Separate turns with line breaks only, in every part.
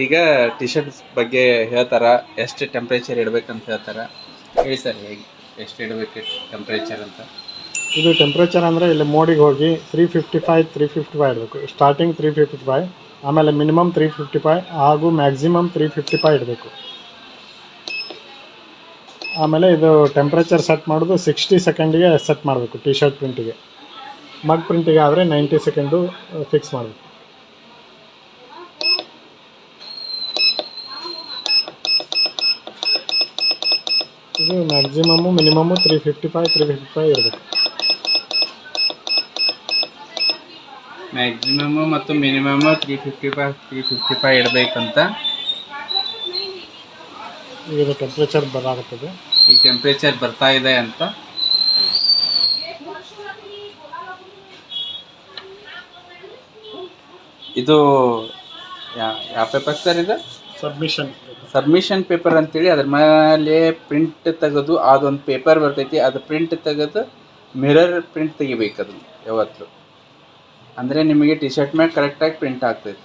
ಈಗ T shirt ಬಗ್ಗೆ ಹೇಳ್ತಾರ, ಎಷ್ಟು ಟೆಂಪ್ರೇಚರ್ ಇಡಬೇಕಂತ ಹೇಳ್ತಾರ. ಹೇಳಿ ಸರ್, ಹೇಗೆ ಎಷ್ಟು ಇಡಬೇಕು ಟೆಂಪ್ರೇಚರ್ ಅಂತ?
ಇದು ಟೆಂಪ್ರೇಚರ್ ಅಂದರೆ ಇಲ್ಲಿ ಮೋಡಿಗೆ ಹೋಗಿ 355 ಇಡಬೇಕು. ಸ್ಟಾರ್ಟಿಂಗ್ 355, ಆಮೇಲೆ ಮಿನಿಮಮ್ 355 ಹಾಗೂ ಮ್ಯಾಕ್ಸಿಮಮ್ 355 ಇಡಬೇಕು. ಆಮೇಲೆ ಇದು ಟೆಂಪ್ರೇಚರ್ ಸೆಟ್ ಮಾಡೋದು 60 ಸೆಕೆಂಡಿಗೆ ಸೆಟ್ ಮಾಡಬೇಕು. ಟಿ ಶರ್ಟ್ ಪ್ರಿಂಟಿಗೆ, ಮಗ್ ಪ್ರಿಂಟಿಗೆ ಆದರೆ 90 ಸೆಕೆಂಡು ಫಿಕ್ಸ್ ಮಾಡಬೇಕು. ಇದು ಮ್ಯಾಕ್ಸಿಮಮ್ಮು ಮಿನಿಮಮ್ಮು 355 ಇರಬೇಕು.
ಮ್ಯಾಕ್ಸಿಮಮ್ ಮತ್ತು ಮಿನಿಮಮ್ 355 ಇಡಬೇಕಂತ.
ಈಗ ಟೆಂಪ್ರೇಚರ್ ಬರಾಗುತ್ತದೆ.
ಈ ಟೆಂಪ್ರೇಚರ್ ಬರ್ತಾ ಇದೆ ಅಂತ. ಇದು ಯಾವ ಪೇಪರ್ ಸರ್? ಇದು ಸಬ್ಮಿಷನ್ ಪೇಪರ್ ಅಂತೇಳಿ ಅದ್ರ ಮೇಲೆ ಪ್ರಿಂಟ್ ತೆಗೆದು ಅದೊಂದು ಪೇಪರ್ ಬರ್ತೈತಿ, ಅದು ಪ್ರಿಂಟ್ ತೆಗೆದು ಮಿರರ್ ಪ್ರಿಂಟ್ ತೆಗಿಬೇಕು ಅದು ಯಾವತ್ತು. ಅಂದರೆ ನಿಮಗೆ ಟಿ ಶರ್ಟ್ ಮ್ಯಾಗ ಕರೆಕ್ಟಾಗಿ ಪ್ರಿಂಟ್ ಆಗ್ತೈತಿ.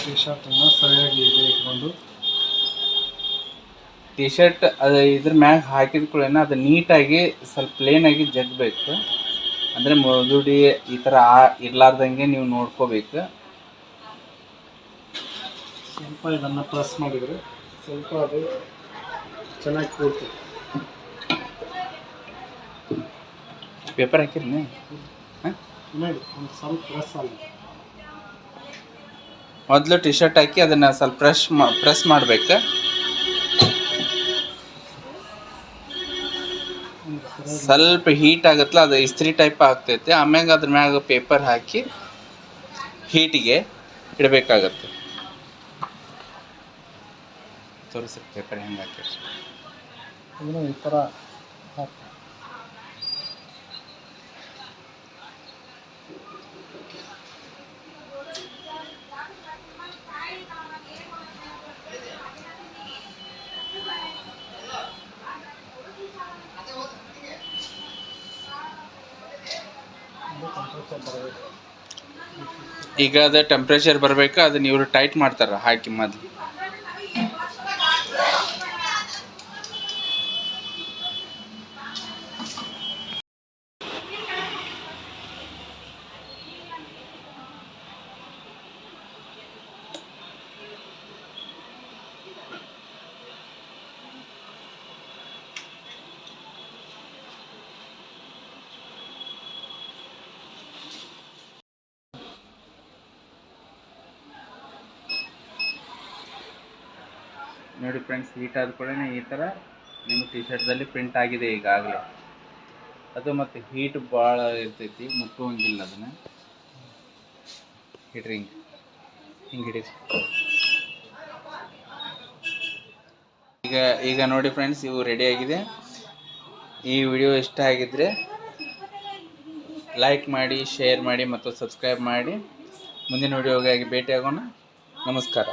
ಟಿ ಶರ್ಟನ್ನು ಸರಿಯಾಗಿ ಇಟ್ಕೊಂಡು
ಟಿ ಶರ್ಟ್ ಅದು ಇದ್ರ ಮ್ಯಾಗ ಹಾಕಿದ ಕೂಡಲೇ ಅದು ನೀಟಾಗಿ ಸ್ವಲ್ಪ ಪ್ಲೇನಾಗಿ ಜಗ್ಬೇಕು. ಅಂದರೆ ಮುದುಡಿ ಈ ಥರ ಇರಲಾರ್ದಂಗೆ ನೀವು ನೋಡ್ಕೋಬೇಕು.
ಸ್ವಲ್ಪ ಇದನ್ನು ಪ್ರೆಸ್ ಮಾಡಿದರೆ ಸ್ವಲ್ಪ ಅದು ಚೆನ್ನಾಗಿ ಕೂಡ್ತದೆ.
ಪೇಪರ್ ಹಾಕಿರಿ
ನೋಡಿ, ಒಂದು ಸ್ವಲ್ಪ ಪ್ರೆಸ್ ಆಗಿ
ಮೊದಲು ಟಿ ಶರ್ಟ್ ಹಾಕಿ ಅದನ್ನು ಸ್ವಲ್ಪ ಪ್ರೆಸ್ ಮಾಡಬೇಕು. ಸ್ವಲ್ಪ ಹೀಟ್ ಆಗುತ್ತಲ್ಲ, ಅದು ಇಸ್ತ್ರಿ ಟೈಪ್ ಆಗ್ತೈತೆ. ಆಮ್ಯಾಗ ಅದ್ರ ಮ್ಯಾಗ ಪೇಪರ್ ಹಾಕಿ ಹೀಟಿಗೆ ಇಡಬೇಕಾಗತ್ತೆ. ತೋರಿಸಿ ಪೇಪರ್ ಹೆಂಗೆ ಹಾಕಿ
ಈ ಥರ
ಈಗ ಅದು ಟೆಂಪ್ರೇಚರ್ ಬರಬೇಕು. ಅದನ್ನ ಇವರು ಟೈಟ್ ಮಾಡ್ತಾರ ಹಾಕಿ ಮೊದಲು. ನೋಡಿ ಫ್ರೆಂಡ್ಸ್, ಹೀಟ್ ಆದ ಕೂಡ ಈ ಥರ ನಿಮ್ಮ ಟಿ ಶರ್ಟ್ದಲ್ಲಿ ಪ್ರಿಂಟ್ ಆಗಿದೆ ಈಗಾಗಲೇ. ಅದು ಮತ್ತು ಹೀಟ್ ಭಾಳ ಇರ್ತೈತಿ, ಮುಟ್ಟುವಂಗಿಲ್ಲ ಅದನ್ನು. ಹಿಡ್ರಿ ಹಿಂಗೆ ಹಿಡೀರಿ. ಈಗ ನೋಡಿ ಫ್ರೆಂಡ್ಸ್, ಇವು ರೆಡಿ ಆಗಿದೆ. ಈ ವಿಡಿಯೋ ಇಷ್ಟ ಆಗಿದ್ದರೆ ಲೈಕ್ ಮಾಡಿ, ಶೇರ್ ಮಾಡಿ ಮತ್ತು ಸಬ್ಸ್ಕ್ರೈಬ್ ಮಾಡಿ. ಮುಂದಿನ ವಿಡಿಯೋಗಾಗಿ ಭೇಟಿಯಾಗೋಣ. ನಮಸ್ಕಾರ.